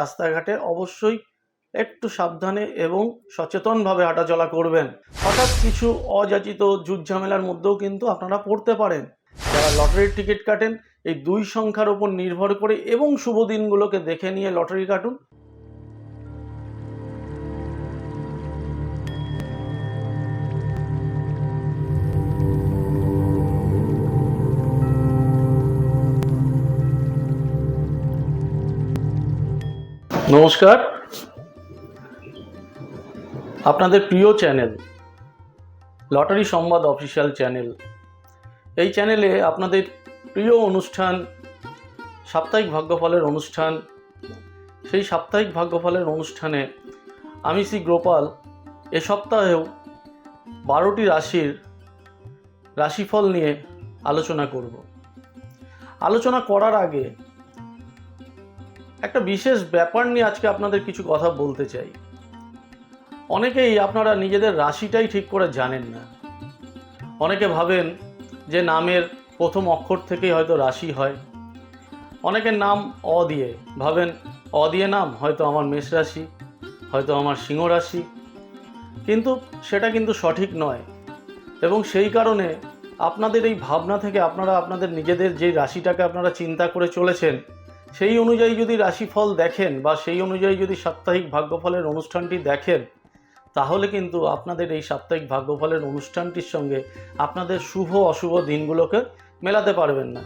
রাস্তাঘাটে অবশ্যই একটু সাবধানে এবং সচেতনভাবে হাঁটাচলা করবেন। হঠাৎ কিছু অযাচিত ঝুট ঝামেলার মধ্যেও কিন্তু আপনারা পড়তে পারেন। যারা লটারির টিকিট কাটেন এই 2 সংখ্যার উপর নির্ভর করে এবং শুভ দিনগুলোকে দেখে নিয়ে লটারি কাটুন। নমস্কার, আপনাদের প্রিয় চ্যানেল লটারি সংবাদ অফিসিয়াল চ্যানেল। এই চ্যানেলে আপনাদের প্রিয় অনুষ্ঠান সাপ্তাহিক ভাগ্যফলের অনুষ্ঠান। সেই সাপ্তাহিক ভাগ্যফলের অনুষ্ঠানে আমি শ্রী গোপাল এ সপ্তাহেও 12টি রাশির রাশিফল নিয়ে আলোচনা করব। আলোচনা করার আগে একটা বিশেষ ব্যাপার নিয়ে আজকে আপনাদের কিছু কথা বলতে চাই। অনেকেই আপনারা নিজেদের রাশিটাই ঠিক করে জানেন না। অনেকে ভাবেন যে নামের প্রথম অক্ষর থেকেই হয়তো রাশি হয়। অনেকের নাম অ দিয়ে, ভাবেন অ দিয়ে নাম, হয়তো আমার মেষ রাশি, হয়তো আমার সিংহ রাশি। কিন্তু সেটা কিন্তু সঠিক নয় এবং সেই কারণে আপনাদের এই ভাবনা থেকে আপনারা আপনাদের নিজেদের যে রাশিটাকে আপনারা চিন্তা করে চলেছেন সেই অনুযায়ী যদি রাশিফল দেখেন বা সেই অনুযায়ী যদি সাপ্তাহিক ভাগ্যফলের অনুষ্ঠানটি দেখেন, তাহলে কিন্তু আপনাদের এই সাপ্তাহিক ভাগ্যফলের অনুষ্ঠানটির সঙ্গে আপনাদের শুভ অশুভ দিনগুলোকে মেলাতে পারবেন না।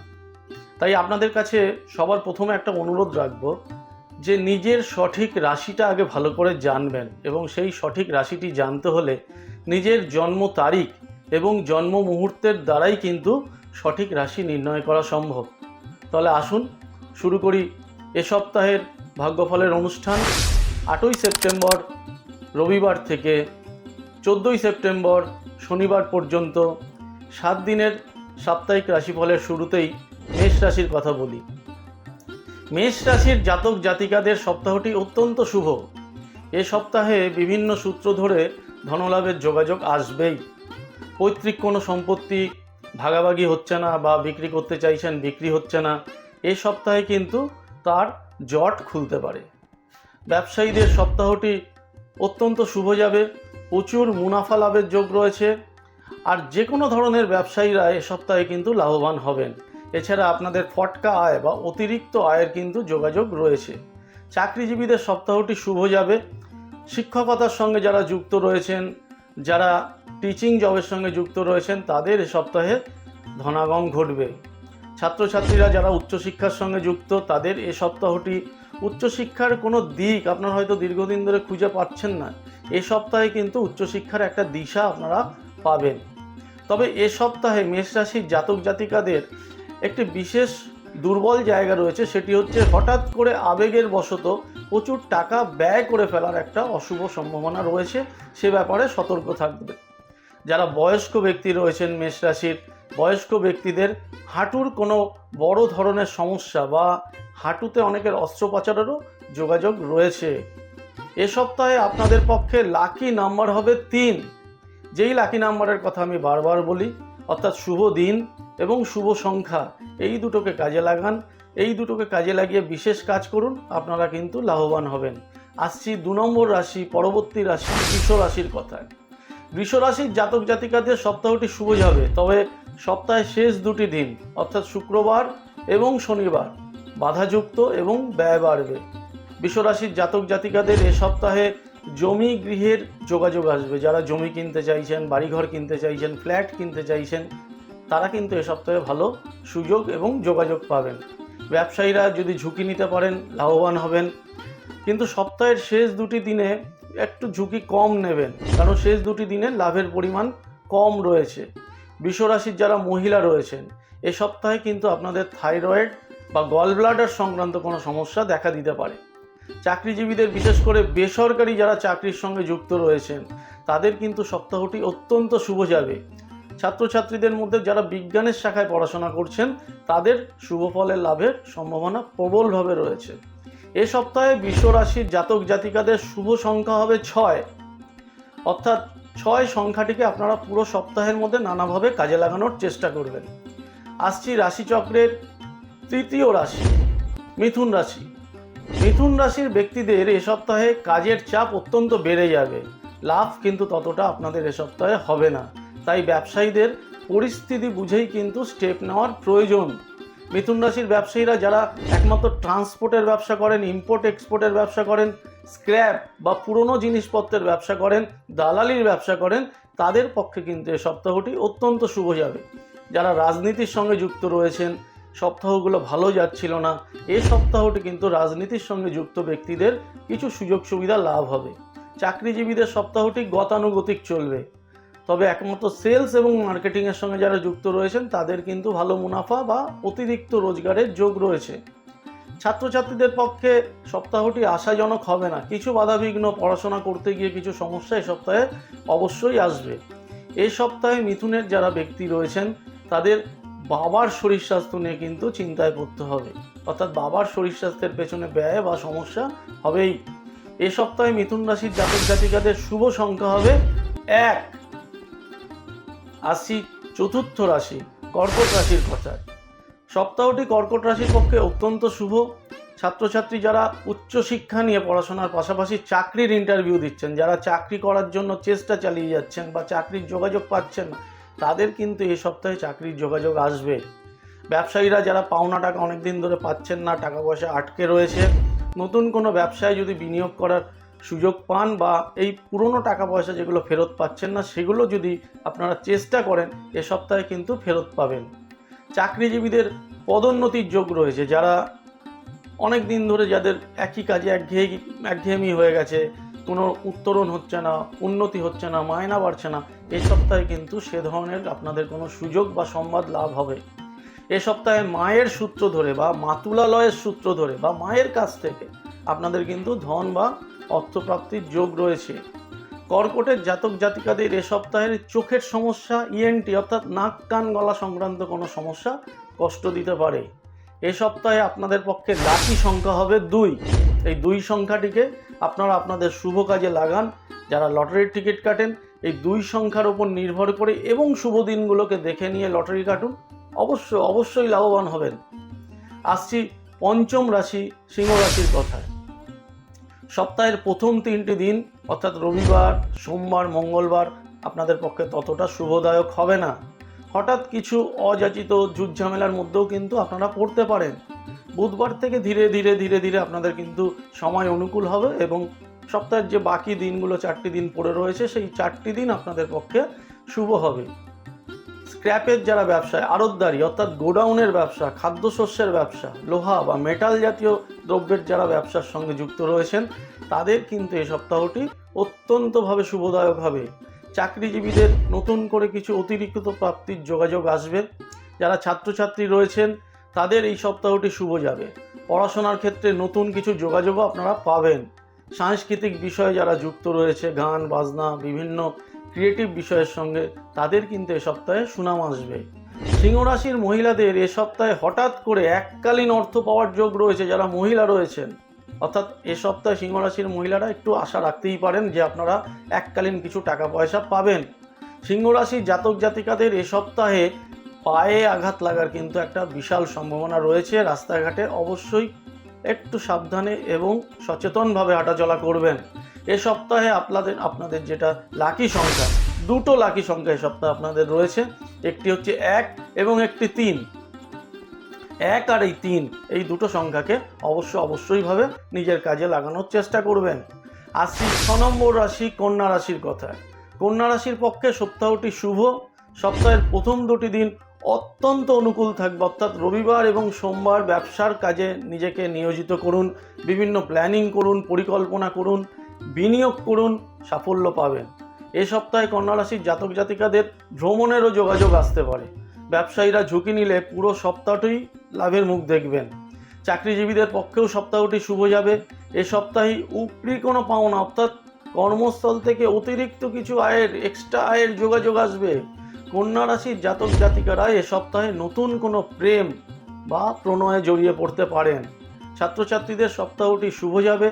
তাই আপনাদের কাছে সবার প্রথমে একটা অনুরোধ রাখবো যে নিজের সঠিক রাশিটা আগে ভালো করে জানবেন এবং সেই সঠিক রাশিটি জানতে হলে নিজের জন্ম তারিখ এবং জন্ম মুহূর্তের দ্বারাই কিন্তু সঠিক রাশি নির্ণয় করা সম্ভব। তাহলে আসুন শুরু করি এ সপ্তাহের ভাগ্যফলের অনুষ্ঠান। 8ই সেপ্টেম্বর রবিবার থেকে 14ই সেপ্টেম্বর শনিবার পর্যন্ত 7 দিনের সাপ্তাহিক রাশিফলের শুরুতেই মেষ রাশির কথা বলি। মেষ রাশির জাতক জাতিকাদের সপ্তাহটি অত্যন্ত শুভ। এ সপ্তাহে বিভিন্ন সূত্র ধরে ধনলাভের যোগাযোগ আসবেই। পৈতৃক কোনো সম্পত্তি ভাগাভাগি হচ্ছে না বা বিক্রি করতে চাইছেন, বিক্রি হচ্ছে না, এই সপ্তাহে কিন্তু তার জট খুলতে পারে। ব্যবসায়ীদের সপ্তাহটি অত্যন্ত শুভ যাবে, প্রচুর মুনাফা লাভের যোগ রয়েছে। আর যে কোনো ধরনের ব্যবসায়ীরা এ সপ্তাহে কিন্তু লাভবান হবেন। এছাড়া আপনাদের ফটকা আয় বা অতিরিক্ত আয়ের কিন্তু যোগাযোগ রয়েছে। চাকরিজীবীদের সপ্তাহটি শুভ যাবে। শিক্ষকতার সঙ্গে যারা যুক্ত রয়েছেন, যারা টিচিং জবের সঙ্গে যুক্ত রয়েছেন, তাদের এ সপ্তাহে ধনাগম ঘটবে। ছাত্রছাত্রীরা যারা উচ্চশিক্ষার সঙ্গে যুক্ত, তাদের এ সপ্তাহটি উচ্চশিক্ষার কোনো দিক আপনারা হয়তো দীর্ঘদিন ধরে খুঁজে পাচ্ছেন না, এ সপ্তাহে কিন্তু উচ্চশিক্ষার একটা দিশা আপনারা পাবেন। তবে এ সপ্তাহে মেষ রাশির জাতক জাতিকাদের একটি বিশেষ দুর্বল জায়গা রয়েছে, সেটি হচ্ছে হঠাৎ করে আবেগের বশত প্রচুর টাকা ব্যয় করে ফেলার একটা অশুভ সম্ভাবনা রয়েছে। সে ব্যাপারে সতর্ক থাকবে। যারা বয়স্ক ব্যক্তি রয়েছেন মেষ রাশির, বয়স্ক ব্যক্তিদের হাঁটুর কোনো বড় ধরনের সমস্যা বা হাঁটুতে অনেকের অস্ত্রোপচারেরও যোগাযোগ রয়েছে। এ সপ্তাহে আপনাদের পক্ষে লাকি নাম্বার হবে 3। যেই লাকি নাম্বারের কথা আমি বারবার বলি, অর্থাৎ শুভ দিন এবং শুভ সংখ্যা, এই দুটোকে কাজে লাগান। এই দুটোকে কাজে লাগিয়ে বিশেষ কাজ করুন, আপনারা কিন্তু লাভবান হবেন। আসছি 2 নম্বর রাশি, পরবর্তী রাশি বৃষ রাশির কথায়। বৃষ রাশির জাতক জাতিকাদের সপ্তাহটি শুভ যাবে, তবে সপ্তাহের শেষ 2টি দিন অর্থাৎ শুক্রবার এবং শনিবার বাধাযুক্ত এবং ব্যয় বাড়বে। বৃষ রাশির জাতক জাতিকাদের এ সপ্তাহে জমি গৃহের যোগাযোগ আসবে। যারা জমি কিনতে চাইছেন, বাড়িঘর কিনতে চাইছেন, ফ্ল্যাট কিনতে চাইছেন, তারা কিন্তু এ সপ্তাহে ভালো সুযোগ এবং যোগাযোগ পাবেন। ব্যবসায়ীরা যদি ঝুঁকি নিতে পারেন লাভবান হবেন, কিন্তু সপ্তাহের শেষ 2টি দিনে একটু ঝুঁকি কম নেবেন, কারণ শেষ 2টি দিনে লাভের পরিমাণ কম রয়েছে। বৃষ রাশির যারা মহিলা রয়েছেন, এ সপ্তাহে কিন্তু আপনাদের থাইরয়েড বা গল ব্লাডার সংক্রান্ত কোনো সমস্যা দেখা দিতে পারে। চাকরিজীবীদের, বিশেষ করে বেসরকারি যারা চাকরির সঙ্গে যুক্ত রয়েছেন, তাদের কিন্তু সপ্তাহটি অত্যন্ত শুভ যাবে। ছাত্রছাত্রীদের মধ্যে যারা বিজ্ঞানের শাখায় পড়াশোনা করছেন, তাদের শুভ ফলের লাভের সম্ভাবনা প্রবলভাবে রয়েছে। এ সপ্তাহে বৃষ রাশির জাতক জাতিকাদের শুভ সংখ্যা হবে 6, অর্থাৎ 6 সংখ্যাটিকে আপনারা পুরো সপ্তাহের মধ্যে নানাভাবে কাজে লাগানোর চেষ্টা করবেন। আসছি রাশিচক্রের 3য় রাশি মিথুন রাশি। মিথুন রাশির ব্যক্তিদের এ সপ্তাহে কাজের চাপ অত্যন্ত বেড়ে যাবে, লাভ কিন্তু ততটা আপনাদের এ সপ্তাহে হবে না। তাই ব্যবসায়ীদের পরিস্থিতি বুঝেই কিন্তু স্টেপ নেওয়ার প্রয়োজন। মিথুন রাশির ব্যবসায়ীরা যারা একমাত্র ট্রান্সপোর্টের ব্যবসা করেন, ইম্পোর্ট এক্সপোর্টের ব্যবসা করেন, স্ক্র্যাপ বা পুরনো জিনিসপত্রের ব্যবসা করেন, দালালির ব্যবসা করেন, তাদের পক্ষে কিন্তু এই সপ্তাহটি অত্যন্ত শুভ যাবে। যারা রাজনীতির সঙ্গে যুক্ত রয়েছেন, সপ্তাহগুলো ভালো যাচ্ছিল না, এই সপ্তাহটি কিন্তু রাজনীতির সঙ্গে যুক্ত ব্যক্তিদের কিছু সুযোগ সুবিধা লাভ হবে। চাকরিজীবীদের সপ্তাহটি গতানুগতিক চলবে, তবে একমাত্র সেলস এবং মার্কেটিংয়ের সঙ্গে যারা যুক্ত রয়েছেন তাদের কিন্তু ভালো মুনাফা বা অতিরিক্ত রোজগারের যোগ রয়েছে। ছাত্রছাত্রীদের পক্ষে সপ্তাহটি আশাজনক হবে না, কিছু বাধাবিঘ্ন, পড়াশোনা করতে গিয়ে কিছু সমস্যা এই সপ্তাহে অবশ্যই আসবে। এই সপ্তাহে মিথুনের যারা ব্যক্তি রয়েছেন তাদের বাবার শরীর স্বাস্থ্য নিয়ে কিন্তু চিন্তায় পড়তে হবে, অর্থাৎ বাবার শরীর স্বাস্থ্যের পেছনে ব্যয় বা সমস্যা হবেই। এই সপ্তাহে মিথুন রাশির জাতক জাতিকাদের শুভ সংখ্যা হবে 1। আসি চতুর্থ রাশি কর্কট রাশির কথায়। সপ্তাহটি কর্কট রাশির পক্ষে অত্যন্ত শুভ। ছাত্রছাত্রী যারা উচ্চশিক্ষা নিয়ে পড়াশোনার পাশাপাশি চাকরির ইন্টারভিউ দিচ্ছেন, যারা চাকরি করার জন্য চেষ্টা চালিয়ে যাচ্ছেন বা চাকরির যোগাযোগ পাচ্ছেন না, তাদের কিন্তু এই সপ্তাহে চাকরির যোগাযোগ আসবে। ব্যবসায়ীরা যারা পাওনা টাকা অনেক দিন ধরে পাচ্ছেন না, টাকা পয়সা আটকে রয়েছে, নতুন কোনো ব্যবসায় যদি বিনিয়োগ করার সুযোগ পান বা এই পুরনো টাকা পয়সা যেগুলো ফেরত পাচ্ছেন না সেগুলো যদি আপনারা চেষ্টা করেন, এ সপ্তাহে কিন্তু ফেরত পাবেন। চাকরিজীবীদের পদোন্নতির যোগ রয়েছে, যারা অনেক দিন ধরে যাদের একই কাজে একঘেয়েমি হয়ে গেছে, কোনো উত্তরণ হচ্ছে না, উন্নতি হচ্ছে না, মায়না বাড়ছে না, এই সপ্তাহে কিন্তু সে ধরনের আপনাদের কোনো সুযোগ বা সংবাদ লাভ হবে। এ সপ্তাহে মায়ের সূত্র ধরে বা মাতুলালয়ের সূত্র ধরে বা মায়ের কাছ থেকে আপনাদের কিন্তু ধন বা অর্থপ্রাপ্তির যোগ রয়েছে। কর্কটের জাতক জাতিকাদের এ সপ্তাহের চোখের সমস্যা, ইএনটি অর্থাৎ নাক কান গলা সংক্রান্ত কোনো সমস্যা কষ্ট দিতে পারে। এ সপ্তাহে আপনাদের পক্ষে লাকি সংখ্যা হবে 2। এই 2 সংখ্যাটিকে আপনারা আপনাদের শুভ কাজে লাগান। যারা লটারির টিকিট কাটেন, এই 2 সংখ্যার উপর নির্ভর করে এবং শুভ দিনগুলোকে দেখে নিয়ে লটারি কাটুন, অবশ্যই লাভবান হবেন। আসছি পঞ্চম রাশি সিংহ রাশির কথায়। সপ্তাহের প্রথম 3টি দিন অর্থাৎ রবিবার, সোমবার, মঙ্গলবার আপনাদের পক্ষে ততটা শুভদায়ক হবে না। হঠাৎ কিছু অযাচিত ঝুটঝামেলার মধ্যেও কিন্তু আপনারা পড়তে পারেন। বুধবার থেকে ধীরে ধীরে আপনাদের কিন্তু সময় অনুকূল হবে এবং সপ্তাহের যে বাকি দিনগুলো 4টি দিন পড়ে রয়েছে সেই 4টি দিন আপনাদের পক্ষে শুভ হবে। স্ক্র্যাপের যারা ব্যবসায় আড়তদারি অর্থাৎ গোডাউনের ব্যবসা, খাদ্যশস্যের ব্যবসা, লোহা বা মেটাল জাতীয় দ্রব্যের যারা ব্যবসার সঙ্গে যুক্ত রয়েছেন তাদের কিন্তু এই সপ্তাহটি অত্যন্তভাবে শুভদায়ক হবে। চাকরিজীবীদের নতুন করে কিছু অতিরিক্ত প্রাপ্তির যোগাযোগ আসবে। যারা ছাত্রছাত্রী রয়েছেন তাদের এই সপ্তাহটি শুভ যাবে। পড়াশোনার ক্ষেত্রে নতুন কিছু যোগাযোগও আপনারা পাবেন। সাংস্কৃতিক বিষয়ে যারা যুক্ত রয়েছে, গান বাজনা, বিভিন্ন ক্রিয়েটিভ বিষয়ের সঙ্গে, তাদের কিন্তু এ সপ্তাহে সুনাম আসবে। সিংহ রাশির মহিলাদের এ সপ্তাহে হঠাৎ করে এককালীন অর্থ পাওয়ার যোগ রয়েছে। যারা মহিলা রয়েছেন, অর্থাৎ এ সপ্তাহে সিংহ রাশির মহিলারা একটু আশা রাখতেই পারেন যে আপনারা এককালীন কিছু টাকা পয়সা পাবেন। সিংহ রাশির জাতক জাতিকাদের এ সপ্তাহে পায়ে আঘাত লাগার কিন্তু একটা বিশাল সম্ভাবনা রয়েছে। রাস্তাঘাটে অবশ্যই একটু সাবধানে এবং সচেতনভাবে হাঁটাচলা করবেন। এ সপ্তাহে আপনাদের যেটা লাকি সংখ্যা, 2টো লাকি সংখ্যা এ সপ্তাহে আপনাদের রয়েছে। একটি হচ্ছে 1 এবং একটি 3। 1 আর এই 3, এই 2টো সংখ্যাকে অবশ্যইভাবে নিজের কাজে লাগানোর চেষ্টা করবেন। আসছি 6 নম্বর রাশি কন্যা রাশির কথায়। কন্যা রাশির পক্ষে সপ্তাহটি শুভ। সপ্তাহের প্রথম 2টি দিন অত্যন্ত অনুকূল থাকবে, অর্থাৎ রবিবার এবং সোমবার ব্যবসার কাজে নিজেকে নিয়োজিত করুন, বিভিন্ন প্ল্যানিং করুন, পরিকল্পনা করুন, বিনিয়োগ করুন, সাফল্য পাবেন। এই সপ্তাহে কন্যা রাশির জাতক জাতিকাদের ভ্রমণেরও যোগাযোগ আসতে পারে। ব্যবসায়ীরা ঝুঁকি নিলে পুরো সপ্তাহটি লাভের মুখ দেখবেন। চাকরিজীবীদের পক্ষেও সপ্তাহটি শুভ যাবে। এ সপ্তাহে উপরি কোনো পাওনা অর্থাৎ কর্মস্থল থেকে অতিরিক্ত কিছু এক্সট্রা আয়ের যোগাযোগ আসবে। কন্যা রাশির জাতক জাতিকারা এ সপ্তাহে নতুন কোনো প্রেম বা প্রণয়ে জড়িয়ে পড়তে পারেন। ছাত্রছাত্রীদের সপ্তাহটি শুভ যাবে।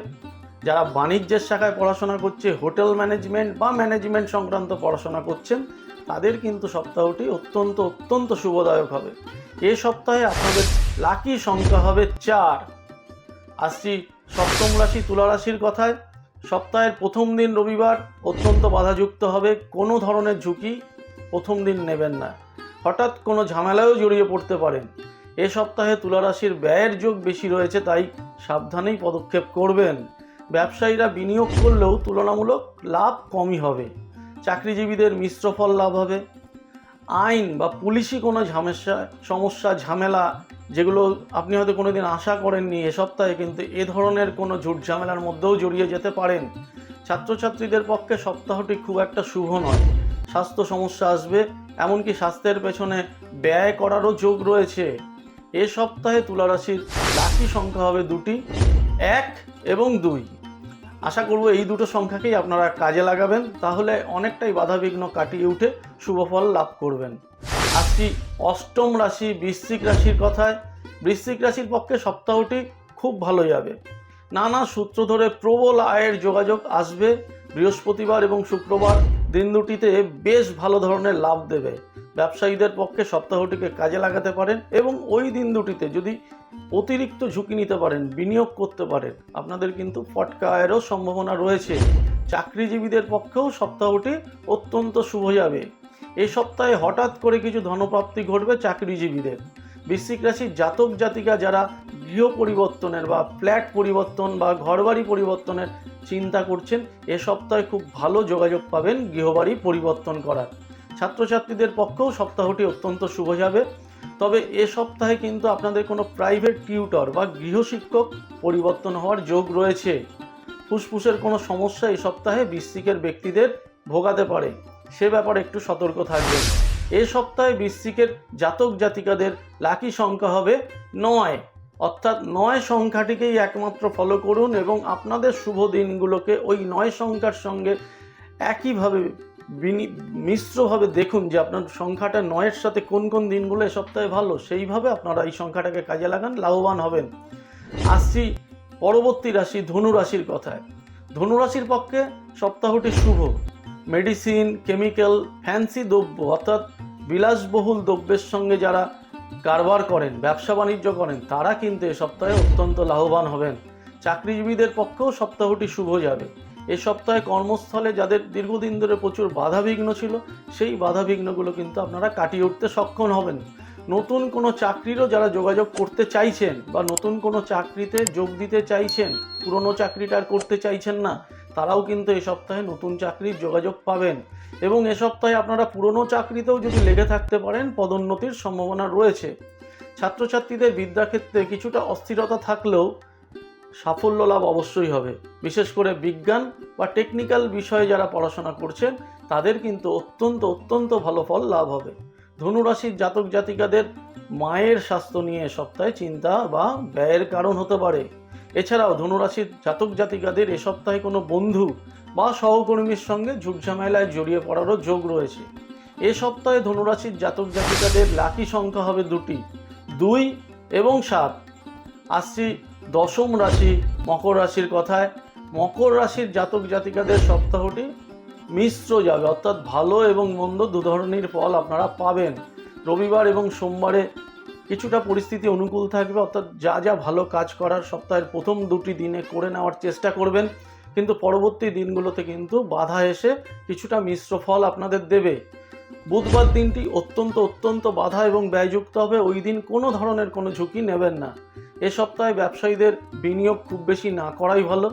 যারা বাণিজ্যের শাখায় পড়াশোনা করছে, হোটেল ম্যানেজমেন্ট বা ম্যানেজমেন্ট সংক্রান্ত পড়াশোনা করছেন, তাদের কিন্তু সপ্তাহটি অত্যন্ত শুভদায়ক হবে। এই সপ্তাহে আপনাদের লাকি সংখ্যা হবে 4। আসছি সপ্তম রাশি তুলা রাশির কথায় সপ্তাহের প্রথম দিন রবিবার অত্যন্ত বাধাযুক্ত হবে। কোনো ধরনের ঝুঁকি প্রথম দিন নেবেন না। হঠাৎ কোনো ঝামেলায়ও জড়িয়ে পড়তে পারেন। এ সপ্তাহে তুলা রাশির ব্যয়ের যোগ বেশি রয়েছে, তাই সাবধানেই পদক্ষেপ করবেন। ব্যবসায়ীরা বিনিয়োগ করলেও তুলনামূলক লাভ কমই হবে। চাকরিজীবীদের মিশ্র ফল লাভ হবে। আইন বা পুলিশি কোনো সমস্যা ঝামেলা যেগুলো আপনি হয়তো কোনোদিন আশা করেননি, এ সপ্তাহে কিন্তু এ ধরনের কোনো ঝুট ঝামেলার মধ্যেও জড়িয়ে যেতে পারেন। ছাত্রছাত্রীদের পক্ষে সপ্তাহটি খুব একটা শুভ নয়। স্বাস্থ্য সমস্যা আসবে, এমনকি স্বাস্থ্যের পেছনে ব্যয় করারও যোগ রয়েছে। এ সপ্তাহে তুলা রাশির লাকি সংখ্যা হবে 2টি, 1 এবং 2। আশা করব এই দুটো সংখ্যাকেই আপনারা কাজে লাগাবেন, তাহলে অনেকটাই বাধাবিঘ্ন কাটিয়ে উঠে শুভফল লাভ করবেন। আসছি অষ্টম রাশি বৃশ্চিক রাশির কথায়। বৃশ্চিক রাশির পক্ষে সপ্তাহটি খুব ভালো যাবে। নানা সূত্র ধরে প্রবল আয়ের যোগাযোগ আসবে। বৃহস্পতিবার এবং শুক্রবার দিন দুটিতে বেশ ভালো ধরনের লাভ দেবে। ব্যবসায়ীদের পক্ষে সপ্তাহটিকে কাজে লাগাতে পারেন এবং ওই দিন দুটিতে যদি অতিরিক্ত ঝুঁকি নিতে পারেন, বিনিয়োগ করতে পারেন, আপনাদের কিন্তু ফটকা আয়েরও সম্ভাবনা রয়েছে। চাকরিজীবীদের পক্ষেও সপ্তাহটি অত্যন্ত শুভ যাবে। এই সপ্তাহে হঠাৎ করে কিছু ধনপ্রাপ্তি ঘটবে চাকরিজীবীদের। বৃশ্চিক রাশির জাতক জাতিকা যারা গৃহ পরিবর্তনের বা ফ্ল্যাট পরিবর্তন বা ঘরবাড়ি পরিবর্তনের চিন্তা করছেন, এ সপ্তাহে খুব ভালো যোগাযোগ পাবেন গৃহবাড়ি পরিবর্তন করার। ছাত্রছাত্রীদের পক্ষেও সপ্তাহটি অত্যন্ত শুভ যাবে। তবে এ সপ্তাহে কিন্তু আপনাদের কোনো প্রাইভেট টিউটর বা গৃহশিক্ষক পরিবর্তন হওয়ার যোগ রয়েছে। ফুসফুসের কোনো সমস্যা এই সপ্তাহে বৃশ্চিকের ব্যক্তিদের ভোগাতে পারে, সে ব্যাপারে একটু সতর্ক থাকবেন। এই সপ্তাহে বৃশ্চিকের জাতক জাতিকাদের লাকি সংখ্যা হবে 9, অর্থাৎ 9 সংখ্যাটিকেই একমাত্র ফলো করুন এবং আপনাদের শুভ দিনগুলোকে ওই 9 সংখ্যার সঙ্গে একইভাবে মিশ্রভাবে দেখুন যে আপনার সংখ্যাটা 9-এর সাথে কোন কোন দিনগুলো এ সপ্তাহে ভালো, সেইভাবে আপনারা এই সংখ্যাটাকে কাজে লাগান, লাভবান হবেন। আসছি পরবর্তী রাশি ধনু রাশির কথায়। ধনু রাশির পক্ষে সপ্তাহটি শুভ। মেডিসিন, কেমিক্যাল, ফ্যান্সি দ্রব্য অর্থাৎ বিলাসবহুল দ্রব্যের সঙ্গে যারা কারবার করেন, ব্যবসা বাণিজ্য করেন, তারা কিন্তু এ সপ্তাহে অত্যন্ত লাভবান হবেন। চাকরিজীবীদের পক্ষেও সপ্তাহটি শুভ যাবে। এ সপ্তাহে কর্মস্থলে যাদের দীর্ঘদিন ধরে প্রচুর বাধাবিঘ্ন ছিল, সেই বাধাবিঘ্নগুলো কিন্তু আপনারা কাটিয়ে উঠতে সক্ষম হবেন। নতুন কোনো চাকরিরও যারা যোগাযোগ করতে চাইছেন বা নতুন কোনো চাকরিতে যোগ দিতে চাইছেন, পুরনো চাকরিটা আর করতে চাইছেন না, তারাও কিন্তু এ সপ্তাহে নতুন চাকরির যোগাযোগ পাবেন। এবং এ সপ্তাহে আপনারা পুরনো চাকরিতেও যদি লেগে থাকতে পারেন, পদোন্নতির সম্ভাবনা রয়েছে। ছাত্রছাত্রীদের বিদ্যাক্ষেত্রে কিছুটা অস্থিরতা থাকলেও সাফল্য লাভ অবশ্যই হবে। বিশেষ করে বিজ্ঞান বা টেকনিক্যাল বিষয়ে যারা পড়াশোনা করছেন, তাদের কিন্তু অত্যন্ত ভালো ফল লাভ হবে। ধনুরাশির জাতক জাতিকাদের মায়ের স্বাস্থ্য নিয়ে সপ্তাহে চিন্তা বা ব্যয়ের কারণ হতে পারে। এছাড়াও ধনুরাশির জাতক জাতিকাদের এ সপ্তাহে কোনো বন্ধু বা সহকর্মীর সঙ্গে ঝুটঝামেলায় জড়িয়ে পড়ারও যোগ রয়েছে। এ সপ্তাহে ধনুরাশির জাতক জাতিকাদের লাকি সংখ্যা হবে 2টি, 2 এবং 7। আসছি দশম রাশি মকর রাশির কথায়। মকর রাশির জাতক জাতিকাদের সপ্তাহটি মিশ্র যাবে, অর্থাৎ ভালো এবং মন্দ দু ধরনের ফল আপনারা পাবেন। রবিবার এবং সোমবারে কিছুটা পরিস্থিতি অনুকূল থাকবে, অর্থাৎ যা ভালো কাজ করার সপ্তাহের প্রথম 2টি দিনে করে নেওয়ার চেষ্টা করবেন, কিন্তু পরবর্তী দিনগুলোতে কিন্তু বাধা এসে কিছুটা মিশ্র ফল আপনাদের দেবে। বুধবার দিনটি অত্যন্ত বাধা এবং ব্যয়যুক্ত হবে। ওই দিন কোনো ধরনের কোনো ঝুঁকি নেবেন না। এ সপ্তাহে ব্যবসায়ীদের বিনিয়োগ খুব বেশি না করাই ভালো,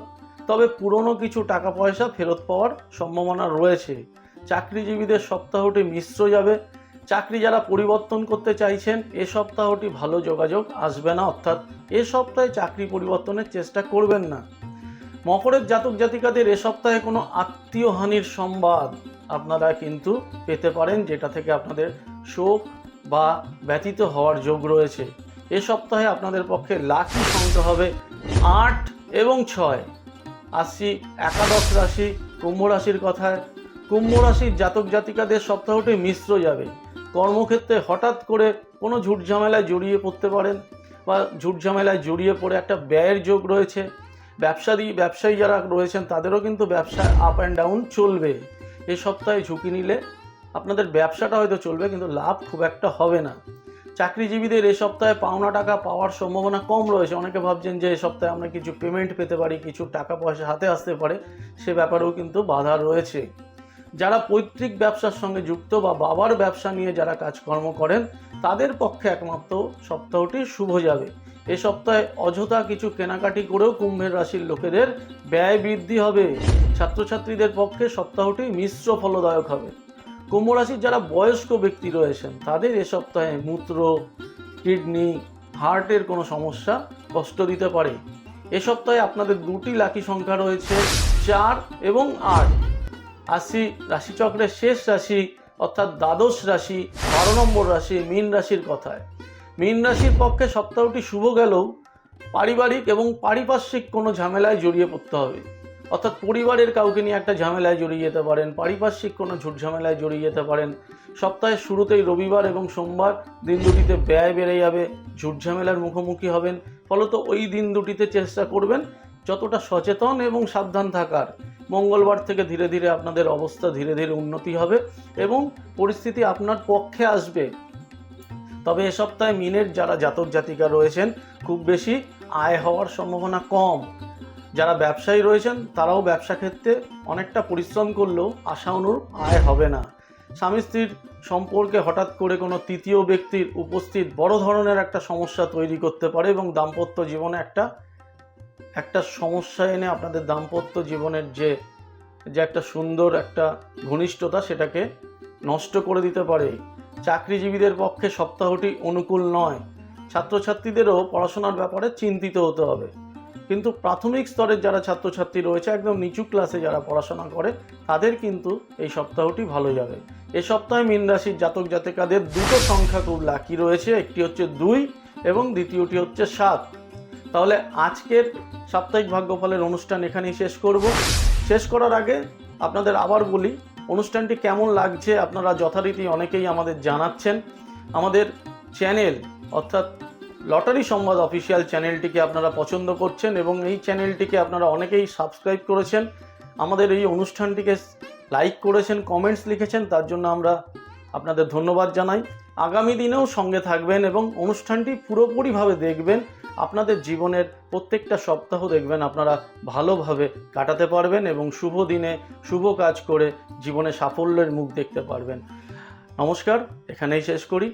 তবে পুরনো কিছু টাকা পয়সা ফেরত পাওয়ার সম্ভাবনা রয়েছে। চাকরিজীবীদের সপ্তাহটি মিশ্র যাবে। চাকরি যারা পরিবর্তন করতে চাইছেন, এ সপ্তাহটি ভালো যোগাযোগ আসবে না, অর্থাৎ এ সপ্তাহে চাকরি পরিবর্তনের চেষ্টা করবেন না। মকরের জাতক জাতিকাদের এ সপ্তাহে কোনো আত্মীয় হানির সংবাদ আপনারা কিন্তু পেতে পারেন, যেটা থেকে আপনাদের শোক বা ব্যথিত হওয়ার যোগ রয়েছে। এ সপ্তাহে আপনাদের পক্ষে লাকি সংখ্যা হবে 8 এবং 6। আসছি একাদশ রাশি কুম্ভ রাশির কথায়। কুম্ভ রাশির জাতক জাতিকাদের সপ্তাহটি মিশ্র যাবে। কর্মক্ষেত্রে হঠাৎ করে কোনো ঝুটঝামেলায় জড়িয়ে পড়তে পারেন বা ঝুটঝামেলায় জড়িয়ে পড়ে একটা ব্যয়ের যোগ রয়েছে। ব্যবসায়ী যারা রয়েছেন, তাদেরও কিন্তু ব্যবসায় আপ অ্যান্ড ডাউন চলবে। এই সপ্তাহে ঝুঁকি নিলে আপনাদের ব্যবসাটা হয়তো চলবে, কিন্তু লাভ খুব একটা হবে না। চাকরিজীবীদের এ সপ্তাহে পাওনা টাকা পাওয়ার সম্ভাবনা কম রয়েছে। অনেকে ভাবছেন যে এ সপ্তাহে আমরা কিছু পেমেন্ট পেতে পারি, কিছু টাকা পয়সা হাতে আসতে পারে, সে ব্যাপারেও কিন্তু বাধা রয়েছে। যারা পৈতৃক ব্যবসার সঙ্গে যুক্ত বা বাবার ব্যবসা নিয়ে যারা কাজকর্ম করেন, তাদের পক্ষে একমাত্র সপ্তাহটি শুভ যাবে। এ সপ্তাহে অযথা কিছু কেনাকাটি করেও কুম্ভের রাশির লোকেদের ব্যয় বৃদ্ধি হবে। ছাত্রছাত্রীদের পক্ষে সপ্তাহটি মিশ্র ফলদায়ক হবে। কুম্ভ রাশির যারা বয়স্ক ব্যক্তি রয়েছেন, তাদের এ সপ্তাহে মূত্র, কিডনি, হার্টের কোনো সমস্যা কষ্ট দিতে পারে। এ সপ্তাহে আপনাদের দুটি লাকি সংখ্যা রয়েছে 4 এবং 8। আসি রাশিচক্রের শেষ রাশি অর্থাৎ দ্বাদশ রাশি 12 নম্বর রাশি মীন রাশির কথায়। মীন রাশির পক্ষে সপ্তাহটি শুভ গেলেও পারিবারিক এবং পারিপার্শ্বিক কোনো ঝামেলায় জড়িয়ে পড়তে হবে। অর্থাৎ পরিবারের কাউকে নিয়ে একটা ঝামেলায় জড়িয়ে যেতে পারেন, পারিপার্শ্বিক কোনো ঝুট ঝামেলায় জড়িয়ে যেতে পারেন। সপ্তাহের শুরুতেই রবিবার এবং সোমবার দিন দুটিতে ব্যয় বেড়ে যাবে, ঝুট ঝামেলার মুখোমুখি হবেন। ফলত ওই দিন দুটিতে চেষ্টা করবেন যতটা সচেতন এবং সাবধান থাকার। মঙ্গলবার থেকে ধীরে ধীরে আপনাদের অবস্থা ধীরে ধীরে উন্নতি হবে এবং পরিস্থিতি আপনার পক্ষে আসবে। তবে এ সপ্তাহে মিনের যারা জাতক জাতিকা রয়েছেন, খুব বেশি আয় হওয়ার সম্ভাবনা কম। যারা ব্যবসায়ী রয়েছেন, তারাও ব্যবসা ক্ষেত্রে অনেকটা পরিশ্রম করলেও আশা অনুরূপ আয় হবে না। স্বামী স্ত্রীর সম্পর্কে হঠাৎ করে কোনো তৃতীয় ব্যক্তির উপস্থিত বড় ধরনের একটা সমস্যা তৈরি করতে পারে এবং দাম্পত্য জীবনে একটা সমস্যা এনে আপনাদের দাম্পত্য জীবনের যে একটা সুন্দর একটা ঘনিষ্ঠতা, সেটাকে নষ্ট করে দিতে পারে। চাকরিজীবীদের পক্ষে সপ্তাহটি অনুকূল নয়। ছাত্রছাত্রীদেরও পড়াশোনার ব্যাপারে চিন্তিত হতে হবে। কিন্তু প্রাথমিক স্তরের যারা ছাত্রছাত্রী রয়েছে, একদম নিচু ক্লাসে যারা পড়াশোনা করে, তাদের কিন্তু এই সপ্তাহটি ভালো যাবে। এই সপ্তাহে মীন রাশির জাতক জাতিকাদের দুটো সংখ্যা খুব লাকি রয়েছে, একটি হচ্ছে 2 এবং দ্বিতীয়টি হচ্ছে 7। তাহলে আজকের সাপ্তাহিক ভাগ্যফলের অনুষ্ঠান এখানেই শেষ করব। শেষ করার আগে আপনাদের আবার বলি, অনুষ্ঠানটি কেমন লাগছে আপনারা যথারীতি অনেকেই আমাদের জানাচ্ছেন। আমাদের চ্যানেল অর্থাৎ লটারি সংবাদ অফিসিয়াল চ্যানেলটিকে আপনারা পছন্দ করছেন এবং এই চ্যানেলটিকে আপনারা অনেকেই সাবস্ক্রাইব করেছেন, আমাদের এই অনুষ্ঠানটিকে লাইক করেছেন, কমেন্টস লিখেছেন, তার জন্য আমরা আপনাদের ধন্যবাদ জানাই। আগামী দিনেও সঙ্গে থাকবেন এবং অনুষ্ঠানটি পুরোপুরিভাবে দেখবেন। আপনাদের জীবনের প্রত্যেকটা সপ্তাহ দেখবেন আপনারা ভালোভাবে কাটাতে পারবেন এবং শুভ দিনে শুভ কাজ করে জীবনে সাফল্যের মুখ দেখতে পারবেন। নমস্কার, এখানেই শেষ করি।